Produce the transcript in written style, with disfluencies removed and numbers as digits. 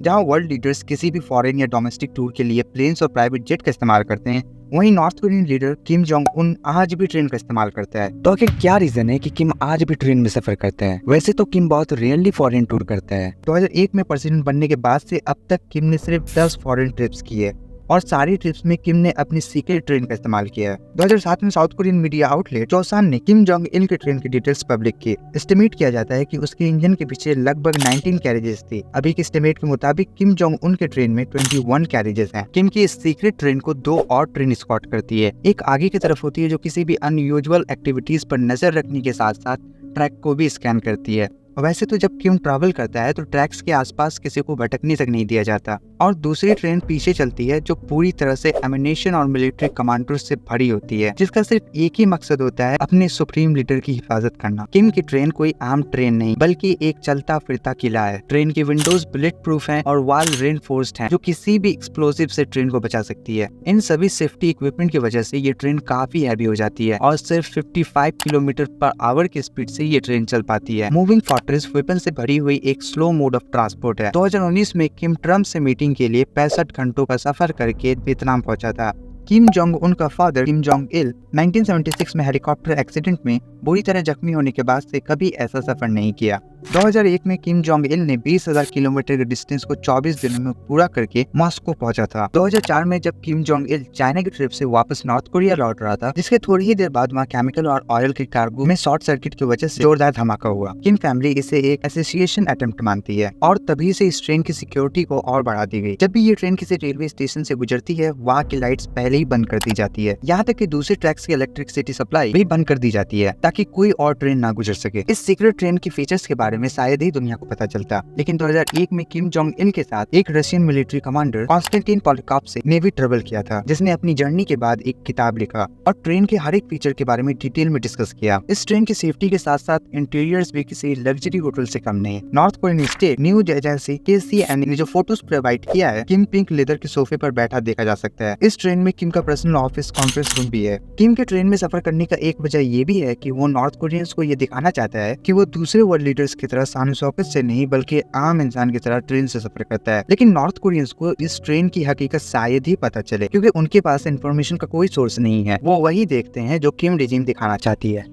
जहां world leaders किसी भी फॉरेन या डोमेस्टिक टूर के लिए प्लेन्स और प्राइवेट जेट का इस्तेमाल करते हैं, वहीं north Korean leader Kim Jong Un आज भी ट्रेन का इस्तेमाल करता है। तो आखिर क्या रीजन है कि किम आज भी ट्रेन में सफर करते हैं? वैसे तो किम बहुत रेयरली फॉरेन टूर करता है। 2001 में प्रेसिडेंट बनने के बाद से अब तक किम ने सिर्फ 10 फॉरेन ट्रिप्स की है और सारी ट्रिप्स में किम ने अपनी सीक्रेट ट्रेन का इस्तेमाल किया है। 2007 में साउथ कोरियन मीडिया आउटलेट चोसान ने किम जोंग इल के ट्रेन की डिटेल्स पब्लिक की। एस्टिमेट किया जाता है कि उसके इंजन के पीछे लगभग 19 कैरेजेस थी। अभी के एस्टिमेट के मुताबिक किम जोंग उन के ट्रेन में 21 कैरेजेस हैं। किम की इस सीक्रेट ट्रेन को 2 और ट्रेन स्कॉट करती है। एक आगे की तरफ होती है जो किसी भी अनयूजुअल एक्टिविटीज पर नजर रखने के साथ साथ ट्रैक को भी स्कैन करती है। वैसे तो जब किम ट्रैवल करता है तो ट्रैक्स के आसपास किसी को भटकने तक नहीं दिया जाता और दूसरी ट्रेन पीछे चलती है जो पूरी तरह से एमिनेशन और मिलिट्री कमांडर्स से भरी होती है, जिसका सिर्फ एक ही मकसद होता है अपने सुप्रीम लीडर की हिफाजत करना। किम की ट्रेन कोई आम ट्रेन नहीं बल्कि एक चलता फिरता किला है। ट्रेन की विंडोज बुलेट प्रूफ है और वॉल रेनफोर्स्ड है जो किसी भी एक्सप्लोसिव से ट्रेन को बचा सकती है। इन सभी सेफ्टी इक्विपमेंट की वजह से ये ट्रेन काफी हैवी हो जाती है और सिर्फ 55 किलोमीटर पर आवर की स्पीड से ये ट्रेन चल पाती है। मूविंग फोर्ट्रेस वेपन से भरी हुई एक स्लो मोड ऑफ ट्रांसपोर्ट है। 2019 में किम ट्रम्प से मीटिंग के लिए 65 घंटों का सफर करके वियतनाम पहुंचा था। किम जोंग उन का फादर किम जोंग इल 1976 में हेलीकॉप्टर एक्सीडेंट में बुरी तरह जख्मी होने के बाद से कभी ऐसा सफर नहीं किया। 2001 में किम जोंग इल ने 20,000 किलोमीटर के डिस्टेंस को 24 दिनों में पूरा करके मॉस्को पहुंचा था। 2004 में जब किम जोंग इल चाइना की ट्रिप से वापस नॉर्थ कोरिया लौट रहा था, जिसके थोड़ी ही देर बाद वहाँ केमिकल और ऑयल के कार्गो में शॉर्ट सर्किट की वजह से जोरदार धमाका हुआ। किम फैमिली इसे एक एसोसिएशन अटेम्प्ट मानती है और तभी से इस ट्रेन की सिक्योरिटी को और बढ़ा दी गई। जब भी ये ट्रेन किसी रेलवे स्टेशन से गुजरती है, वहाँ की लाइट्स पहले ही बंद कर दी जाती है। यहाँ तक कि दूसरे ट्रैक्स की इलेक्ट्रिसिटी सप्लाई भी बंद कर दी जाती है ताकि कोई और ट्रेन ना गुजर सके। इस सीक्रेट ट्रेन के फीचर्स के बारे में शायद ही दुनिया को पता चलता, लेकिन 2001 में किम जोंग इल के साथ एक रशियन मिलिट्री कमांडर कॉन्स्टेंटिन पोलिकॉव से नेवी ट्रेवल किया था, जिसने अपनी जर्नी के बाद एक किताब लिखा और ट्रेन के हर एक फीचर के बारे में डिटेल में डिस्कस किया। इस ट्रेन की सेफ्टी के साथ साथ इंटीरियर्स भी किसी लग्जरी होटल से कम नहीं। North Korean state news agency KCNA ने जो फोटोज प्रोवाइड किया है, किम पिंक लेदर के सोफे पर बैठा देखा जा सकता है। इस ट्रेन में किम का पर्सनल ऑफिस कॉन्फ्रेंस रूम भी है। किम के ट्रेन में सफर करने का एक वजह ये भी है कि वो नॉर्थ कोरियंस को ये दिखाना चाहता है कि वो दूसरे वर्ल्ड लीडर्स की तरह शान शौकत से नहीं बल्कि आम इंसान की तरह ट्रेन से सफर करता है। लेकिन नॉर्थ कोरियंस को इस ट्रेन की हकीकत शायद ही पता चले, क्योंकि उनके पास इंफॉर्मेशन का कोई सोर्स नहीं है। वो वही देखते हैं जो किम रिजीम दिखाना चाहती है।